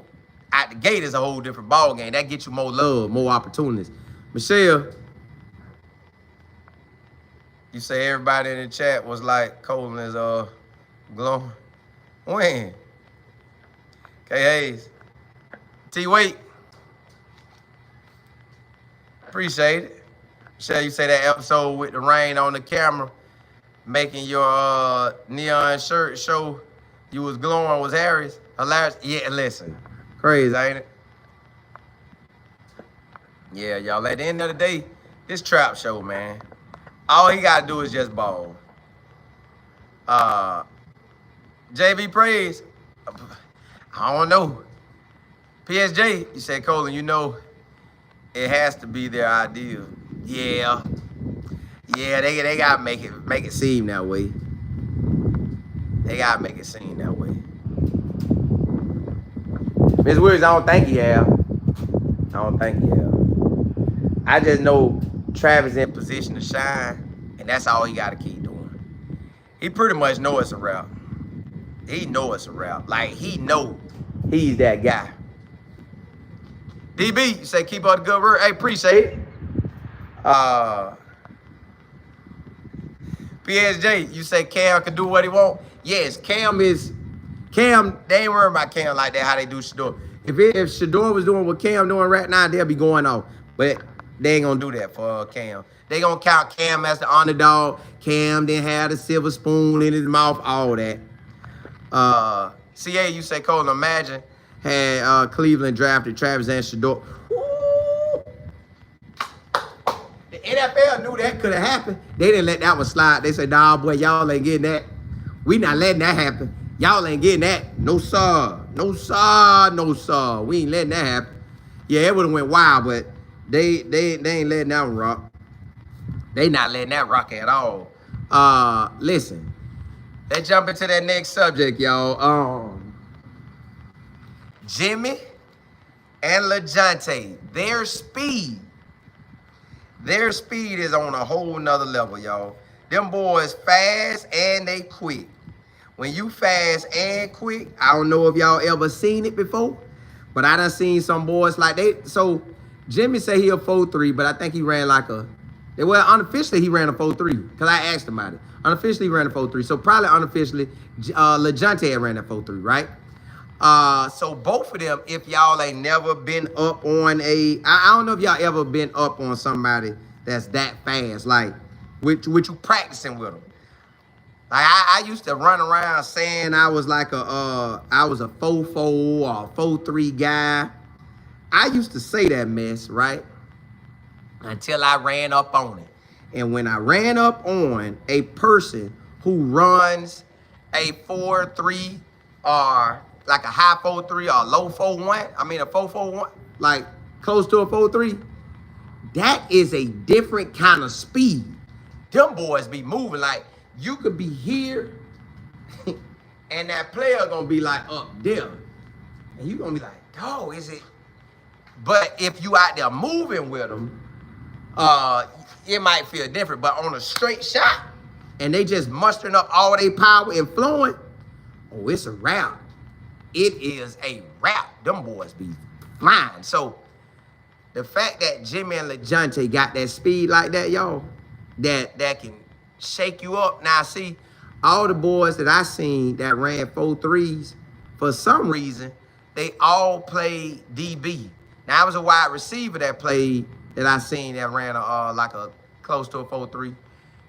out the gate is a whole different ball game. That gets you more love, more opportunities. Michelle, you say everybody in the chat was like Colin is glowing. When? K Hayes. T Wait. Appreciate it. Michelle, you say that episode with the rain on the camera, making your neon shirt show you was glowing was Harry's. Hilarious. Yeah, listen. Crazy, ain't it? Yeah, y'all. At the end of the day, this Trap show, man. All he got to do is just ball. JV Praise. I don't know. PSJ, you said, Colin, you know, it has to be their ideal. Yeah. Yeah, they got to make it seem that way. They got to make it seem that way. Miss Williams, I don't think he have. I just know Travis in position to shine, and that's all he got to keep doing. He pretty much know it's a route. He know it's a route. Like, he know he's that guy. DB, you say keep up the good work. Hey, appreciate it. PSJ, you say Cam can do what he want. Yes, Cam, they ain't worried about Cam like that, how they do Shedeur. If Shedeur was doing what Cam doing right now, they'll be going off. But They ain't gonna do that for Cam. They gonna count Cam as the underdog. Cam didn't have the silver spoon in his mouth, all that. CA, you say, Colin, imagine had Cleveland drafted Travis and Shedeur. The NFL knew that could have happened. They didn't let that one slide. They said, nah, boy, y'all ain't getting that. We not letting that happen. Y'all ain't getting that. No, sir. No, sir. No, sir. We ain't letting that happen. Yeah, it would have went wild, but they ain't letting that one rock. They not letting that rock at all. Listen. Let's jump into that next subject, y'all. Jimmy and Lajohntay, their speed is on a whole nother level, y'all. Them boys fast and they quick. When you fast and quick, I don't know if y'all ever seen it before, but I done seen some boys like they. So Jimmy say he a 4.3, but I think he ran like a. Well, unofficially he ran a 4.3 because I asked him about it. Unofficially he ran a 4.3, so probably unofficially Lajohntay ran a 4.3, right? So both of them, if y'all ain't never been up on I don't know if y'all ever been up on somebody that's that fast, like with you practicing with them. Like I used to run around saying I was like I was a 4.4 or a 4.3 guy. I used to say that mess, right? Until I ran up on it. And when I ran up on a person who runs a 4.3 or like a high 4.3 or low 4.1, I mean a 4.41, like close to a 4.3, that is a different kind of speed. Them boys be moving like you could be here and that player gonna be like up there. And you gonna be like, oh, is it? But if you out there moving with them, it might feel different. But on a straight shot, and they just mustering up all their power and flowing, oh, it's a wrap. It is a wrap. Them boys be flying. So the fact that Jimmy and Lajohntay got that speed like that, y'all, that can shake you up. Now, see, all the boys that I seen that ran 4.3s, for some reason, they all played DB. Now, I was a wide receiver that I seen that ran like a close to a 4.3,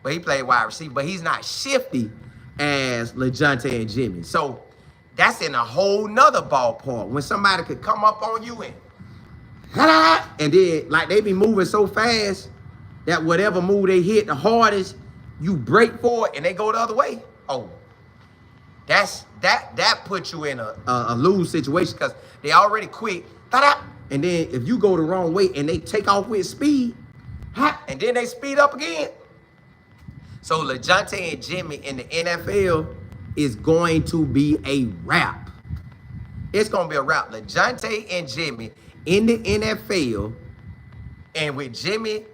but he played wide receiver. But he's not shifty as Lajohntay and Jimmy. So that's in a whole nother ballpark when somebody could come up on you and then like they be moving so fast that whatever move they hit the hardest, you break for it and they go the other way. Oh, that puts you in a lose situation because they already quick. And then if you go the wrong way and they take off with speed, and then they speed up again. So Lajohntay and Jimmy in the NFL is going to be a wrap. It's going to be a wrap. Lajohntay and Jimmy in the NFL, and with Jimmy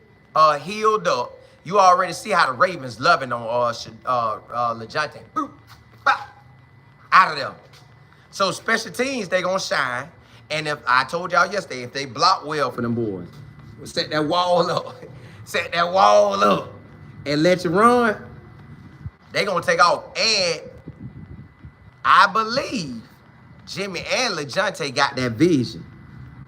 healed up, you already see how the Ravens loving on Lajohntay. Out of there. So special teams, they going to shine. And if I told y'all yesterday, if they block well for them boys, set that wall up, and let you run, they going to take off. And I believe Jimmy and Lajohntay got that vision.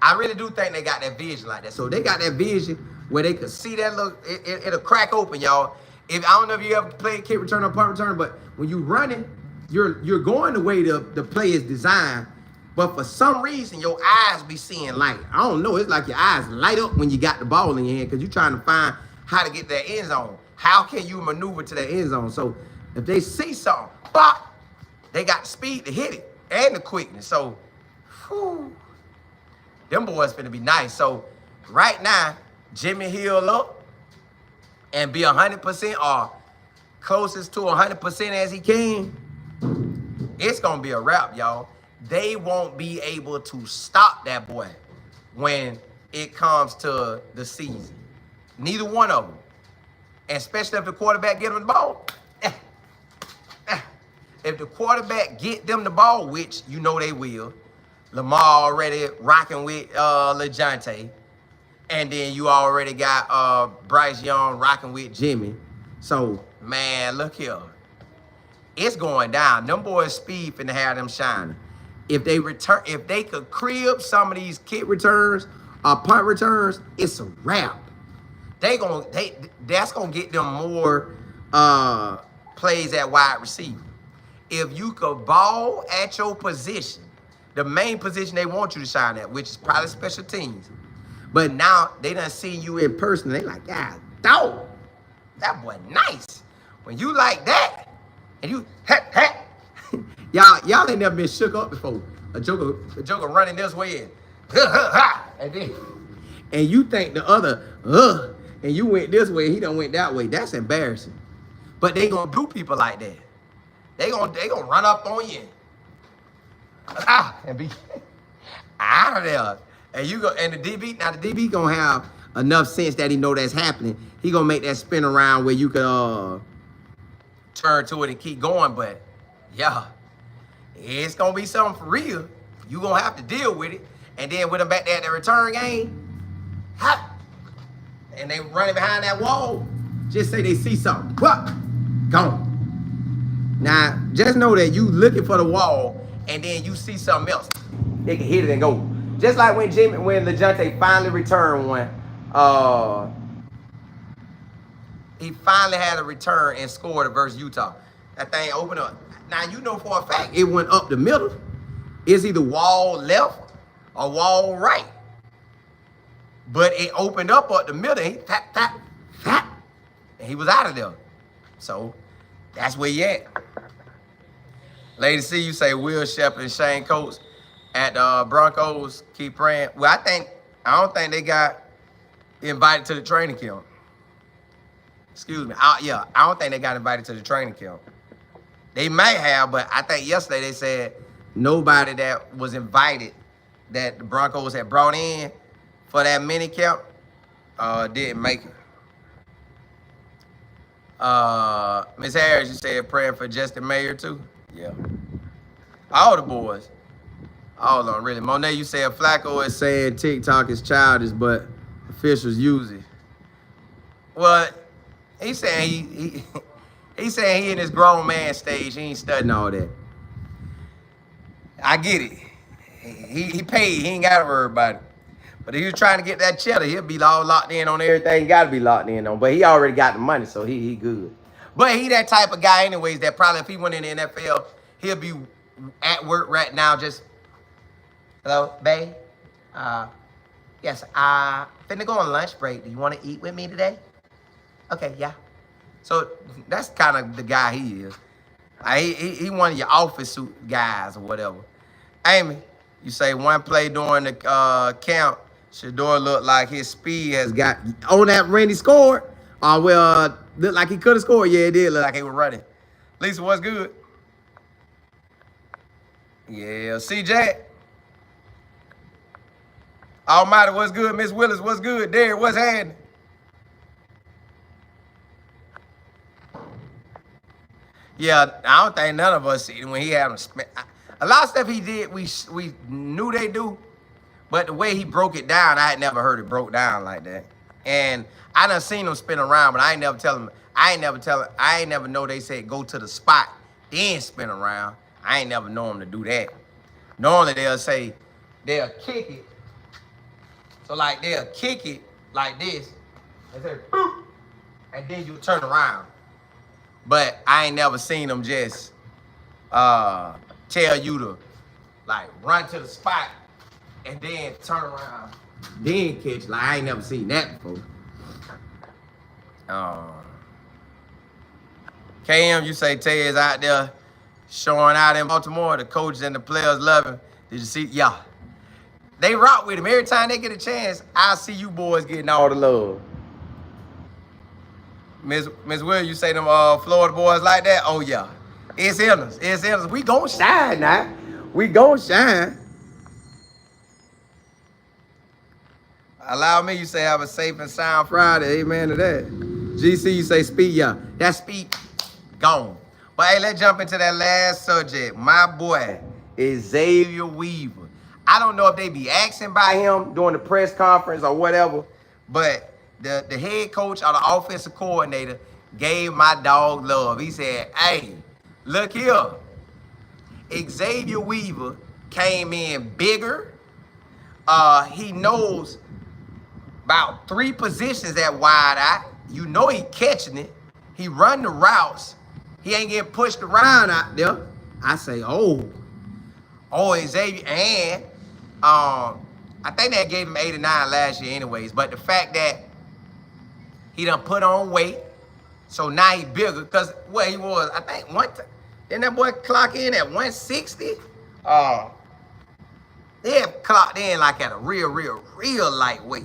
I really do think they got that vision like that. So they got that vision where they could see that look, it'll crack open, y'all. I don't know if you ever played kick return or punt return, but when you running, you're going the way the play is designed. But for some reason, your eyes be seeing light. I don't know. It's like your eyes light up when you got the ball in your hand because you're trying to find how to get that end zone. How can you maneuver to that end zone? So if they see something, pop, they got the speed to hit it and the quickness. So, whew, them boys finna be nice. So right now, Jimmy heal up and be 100% or closest to 100% as he can. It's gonna be a wrap, y'all. They won't be able to stop that boy when it comes to the season. Neither one of them. And especially if the quarterback get them the ball. If the quarterback get them the ball, which you know they will, Lamar already rocking with Lajohntay. And then you already got Bryce Young rocking with Jimmy. So, man, look here. It's going down. Them boys' speed finna have them shining. If they could crib some of these kick returns or punt returns, it's a wrap. That's gonna get them more plays at wide receiver. If you could ball at your position, the main position they want you to shine at, which is probably special teams. But now they done see you in person. They like, God, dog, that boy nice. When you like that, and you y'all ain't never been shook up before. A joker running this way and you think the other and you went this way, he done went that way. That's embarrassing. But they gonna do people like that. They gonna run up on you and be out of there. And the DB gonna have enough sense that he know that's happening. He gonna make that spin around where you could turn to it and keep going. But yeah, it's gonna be something for real. You gonna have to deal with it. And then with them back there at the return game, and they running behind that wall, just say they see something. What? Gone. Now, just know that you looking for the wall, and then you see something else. They can hit it and go. Just like when Lajohntay finally returned one, he finally had a return and scored versus Utah. That thing opened up. Now, you know for a fact it went up the middle. It's either wall left or wall right. But it opened up the middle, and and he was out of there. So, that's where you at. Lady C, you say Will Shepherd and Shane Coates at Broncos. Keep praying. Well, I don't think they got invited to the training camp. Excuse me. I don't think they got invited to the training camp. They might have, but I think yesterday they said nobody that was invited that the Broncos had brought in for that mini camp didn't make it. Miss Harris, you said praying for Justin Mayer too? Yeah. All the boys. All of them, really. Monet, you said Flacco is saying TikTok is childish, but officials use it. Well, he's saying he's saying he in his grown man stage. He ain't studying all that. I get it. He paid. He ain't got to worry about it. But if he was trying to get that cheddar, he'll be all locked in on everything. Got to be locked in on. But he already got the money, so he good. But he that type of guy anyways that probably if he went in the NFL, he'll be at work right now just, hello, babe? Yes, finna go on lunch break. Do you want to eat with me today? Okay, yeah. So that's kind of the guy he is. He one of your office suit guys or whatever. Amy, you say one play during the camp, Shedeur looked like his speed has got on that Randy scored. Looked like he could have scored. Yeah, it did look like he was running. Lisa, what's good? Yeah, CJ. Almighty, what's good? Miss Willis, what's good? Derek, what's happening? Yeah, I don't think none of us when he had him spent. A lot of stuff he did, we knew they do, but the way he broke it down, I had never heard it broke down like that. And I done seen him spin around, but I ain't never know they said go to the spot, then spin around. I ain't never know him to do that. Normally they'll say, they'll kick it. So like they'll kick it like this, and say, boop, and then you turn around. But I ain't never seen them just tell you to like run to the spot and then turn around, then catch. Like I ain't never seen that before. KM, you say Tay is out there showing out in Baltimore. The coaches and the players love him. Did you see? Yeah. They rock with him. Every time they get a chance, I see you boys getting all the love. Miss Will, you say them Florida boys like that? Oh, yeah. It's in us. It's in us. We gon' shine now. We gon' shine. Allow me, you say have a safe and sound Friday. Amen to that. GC, you say speed, yeah. That speed, gone. But hey, let's jump into that last subject. My boy is Xavier Weaver. I don't know if they be asking by him during the press conference or whatever, but the head coach or the offensive coordinator gave my dog love. He said, hey, look here. Xavier Weaver came in bigger. He knows about 3 positions at wide eye. You know he catching it. He run the routes. He ain't getting pushed around out there. I say, oh, Xavier, and I think they gave him 8 or 9 last year anyways, but the fact that he done put on weight, so now he bigger, because what he was, I think, didn't that boy clock in at 160? They have clocked in like at a real lightweight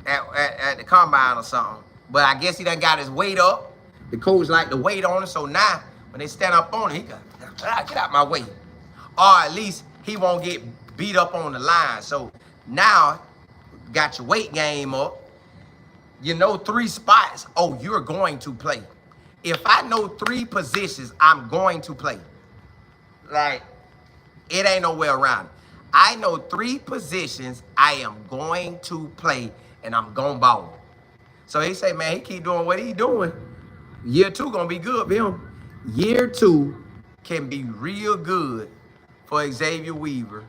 at the combine or something. But I guess he done got his weight up. The coach like the weight on him, so now when they stand up on him, he got, get out my way. Or at least he won't get beat up on the line. So now, got your weight game up. You know 3 spots, oh, you're going to play. If I know 3 positions, I'm going to play. Like, it ain't no way around it. I know 3 positions I am going to play, and I'm going to ball. So he say, man, he keep doing what he doing. Year 2 gonna be good for him. Year 2 can be real good for Xavier Weaver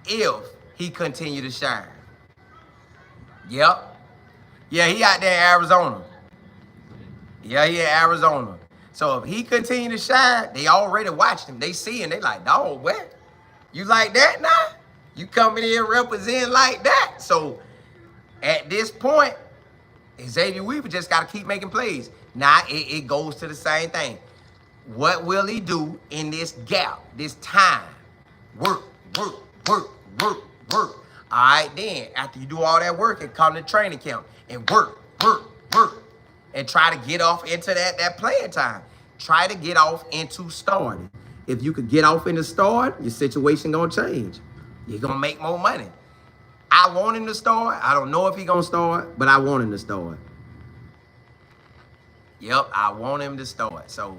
if he continue to shine. Yep. Yeah, he out there in Arizona. Yeah, he in Arizona. So if he continue to shine, they already watched him. They see him. They like, dog, what? You like that now? You coming in representing like that? So at this point, Xavier Weaver just got to keep making plays. Now it goes to the same thing. What will he do in this gap, this time? Work. All right, then, after you do all that work, and come to training camp and work. And try to get off into that playing time. Try to get off into starting. If you could get off into start, your situation gonna change. You're gonna make more money. I want him to start. I don't know if he gonna start, but I want him to start. Yep, I want him to start. So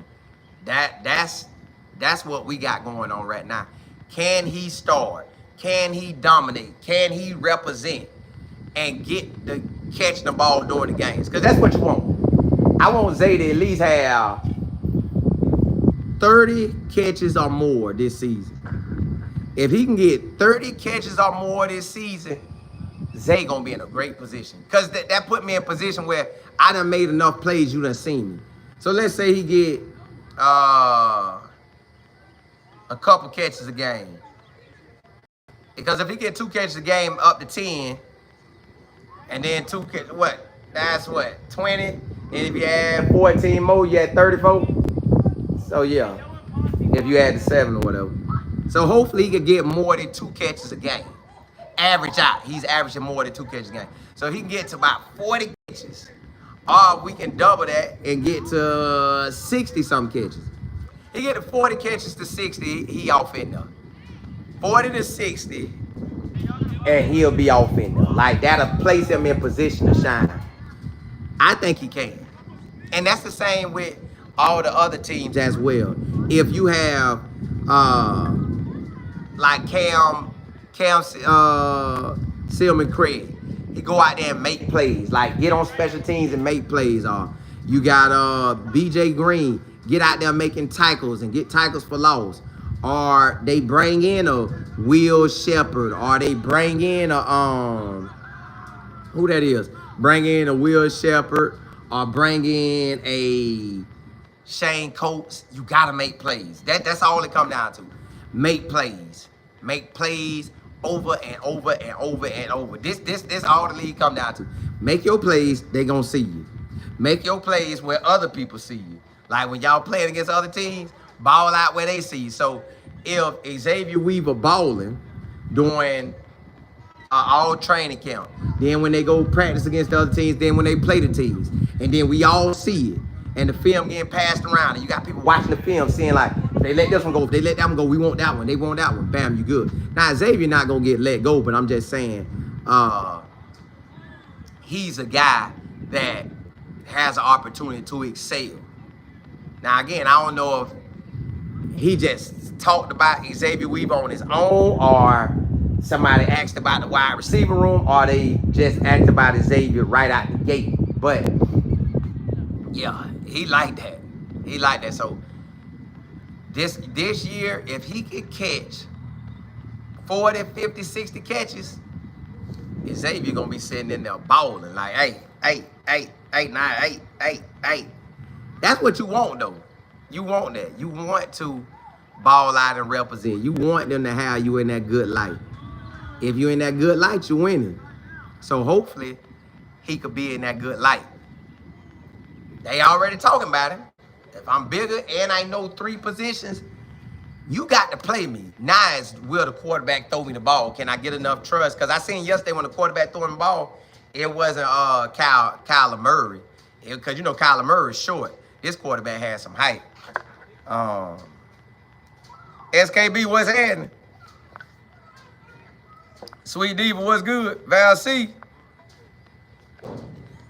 that's what we got going on right now. Can he start? Can he dominate? Can he represent and catch the ball during the games? Because that's what you want. I want Zay to at least have 30 catches or more this season. If he can get 30 catches or more this season, Zay gonna be in a great position. Because that put me in a position where I done made enough plays, you done seen me. So let's say he get a couple catches a game. Because if he get 2 catches a game up to 10, and then 2 catches, what? That's what, 20? And if you add 14 more, you had 34. So yeah, if you add the 7 or whatever. So hopefully he could get more than 2 catches a game. Average out, he's averaging more than 2 catches a game. So if he can get to about 40 catches, or we can double that and get to 60-something catches. He get to 40 catches to 60, he off in there. 40 to 60, and he'll be off in there. Like, that'll place him in position to shine. I think he can. And that's the same with all the other teams as well. If you have, like Cam Sealman Craig, he go out there and make plays. Like, get on special teams and make plays. You got BJ Green, get out there making tackles and get tackles for loss. Or they bring in a Will Shepherd, or they bring in a who that is? Bring in a Will Shepherd, or bring in a Shane Coates. You gotta make plays. That's all it comes down to. Make plays. Make plays over and over and over and over. This all the league come down to. Make your plays, they gonna see you. Make your plays where other people see you. Like when y'all playing against other teams, ball out where they see you. So if Xavier Weaver balling during all training camp, then when they go practice against the other teams, then when they play the teams, and then we all see it, and the film getting passed around, and you got people watching the film saying like, if they let this one go, if they let that one go, we want that one, they want that one, bam, you good. Now Xavier not gonna get let go, but I'm just saying, he's a guy that has an opportunity to excel. Now again, I don't know if he just talked about Xavier Weaver on his own, or somebody asked about the wide receiver room, or they just asked about Xavier right out the gate. But yeah, he liked that. He liked that. So this year, if he could catch 40, 50, 60 catches, Xavier gonna be sitting in there balling like, hey. That's what you want though. You want that. You want to ball out and represent. You want them to have you in that good light. If you in that good light, you winning. So hopefully he could be in that good light. They already talking about him. If I'm bigger and I know 3 positions, you got to play me. Now is will the quarterback throw me the ball? Can I get enough trust? Because I seen yesterday when the quarterback threw him the ball, it wasn't Kyler Murray. Because you know Kyler Murray is short. This quarterback had some height. SKB, what's happening? Sweet Diva, what's good? Val C.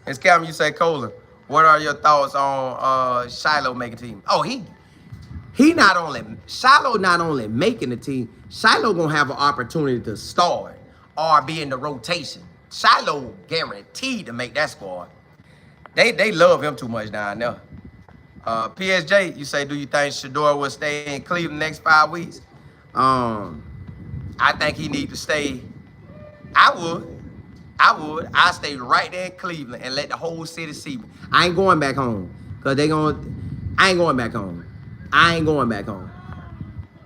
It's Calvin, you say, Colin, what are your thoughts on Shiloh making team? Oh, Shiloh not only making the team, Shiloh gonna have an opportunity to start or be in the rotation. Shiloh guaranteed to make that squad. They love him too much down there. PSJ, you say, do you think Shedeur will stay in Cleveland the next 5 weeks? I think he need to stay. I would. I stay right there in Cleveland and let the whole city see me. I ain't going back home. Cause I ain't going back home.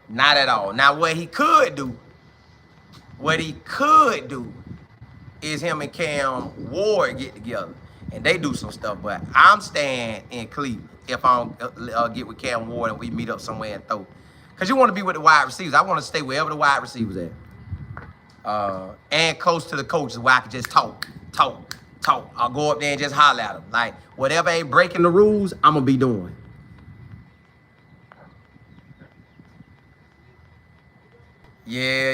Not at all. Now what he could do is him and Cam Ward get together and they do some stuff. But I'm staying in Cleveland if I don't get with Cam Ward and we meet up somewhere and throw. Cause you want to be with the wide receivers. I want to stay wherever the wide receivers at. And close to the coaches where I can just talk. I'll go up there and just holler at them. Like, whatever ain't breaking the rules, I'm going to be doing. Yeah.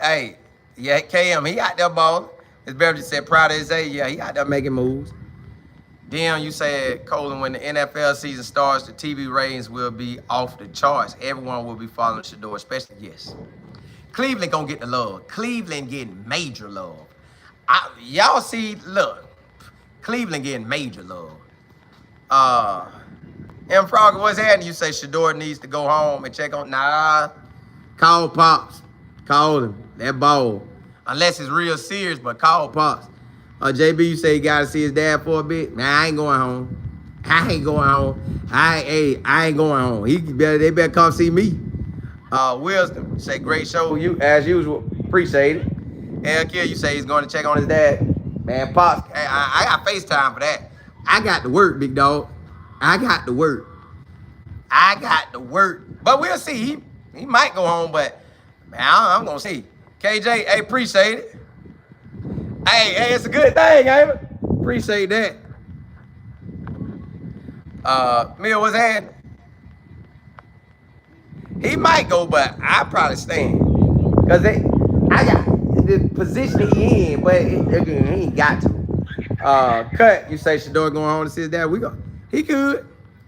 Hey, yeah, KM, he out there balling. As Beverly said, proud of his age. Yeah, he out there making moves. Then you said, Colin, when the NFL season starts, the TV ratings will be off the charts. Everyone will be following Shedeur, especially, yes. Cleveland gonna get the love. Cleveland getting major love. Y'all see, look, Cleveland getting major love. M. Frogger, what's happening? You say Shedeur needs to go home and check on. Nah, call Pops. Call him. That ball. Unless it's real serious, but call Pops. JB, you say you gotta see his dad for a bit. Nah, I ain't going home. I ain't going home. They better come see me. Wisdom, say great show, you as usual. Appreciate it. LK, you say he's going to check on his dad. Man, Pops, I got FaceTime for that. I got to work, big dog. I got to work. But we'll see. He might go home, but man, I'm gonna see. KJ, hey, appreciate it. Hey, it's a good thing, ain't it? Appreciate that. Mill, what's happening? He might go, but I probably stand. Cause I got the position he in, but he ain't got to. Cut, you say Shedeur going home to see his dad. He could.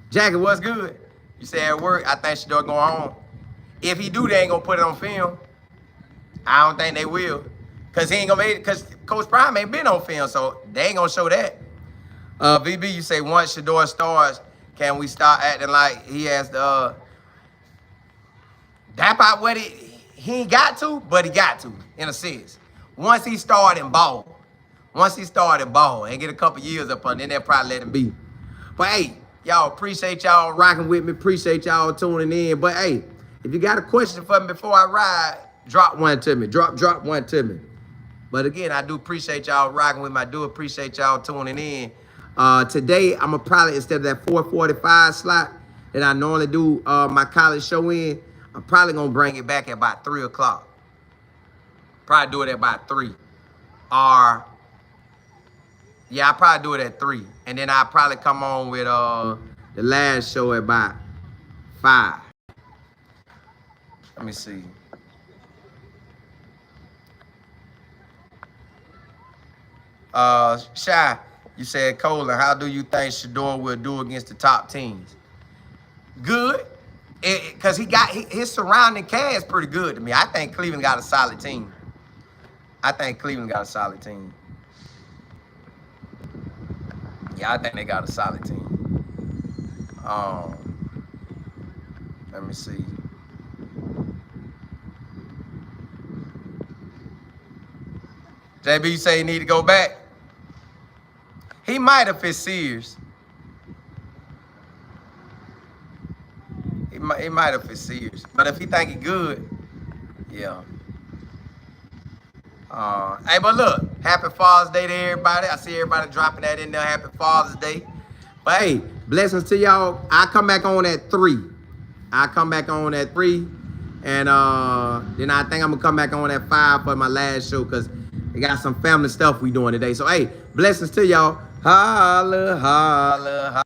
Jackie, what's good? You say at work, I think Shedeur going home. If he do, they ain't gonna put it on film. I don't think they will. Cause he ain't gonna make it, cause Coach Prime ain't been on film, so they ain't gonna show that. VB, you say once Shedeur starts, can we start acting like he has the dap out what he ain't got to, but he got to, in a sense. Once he started ball and get a couple years up on, then they'll probably let him be. But hey, y'all, appreciate y'all rocking with me. Appreciate y'all tuning in. But hey, if you got a question for me before I ride, drop one to me. Drop one to me. But again, I do appreciate y'all rocking with me. I do appreciate y'all tuning in. Today, I'm going to probably, instead of that 4:45 slot that I normally do my college show in, I'm probably going to bring it back at about 3 o'clock. Probably do it at about 3. Or, yeah, I'll probably do it at 3. And then I'll probably come on with the last show at about 5. Let me see. Shy, you said, Colin, how do you think Shedeur will do against the top teams? Good. Because his surrounding cast pretty good to me. I think Cleveland got a solid team. Yeah, I think they got a solid team. Let me see. JB, you say he need to go back? He might if it's serious. He might if it's serious. But if he think he good, yeah. Hey, but look, happy Father's Day to everybody. I see everybody dropping that in there. Happy Father's Day. But hey, blessings to y'all. I come back on at 3. I come back on at 3. And then I think I'm gonna come back on at 5 for my last show because we got some family stuff we doing today. So hey, blessings to y'all. Holla, holla, holla.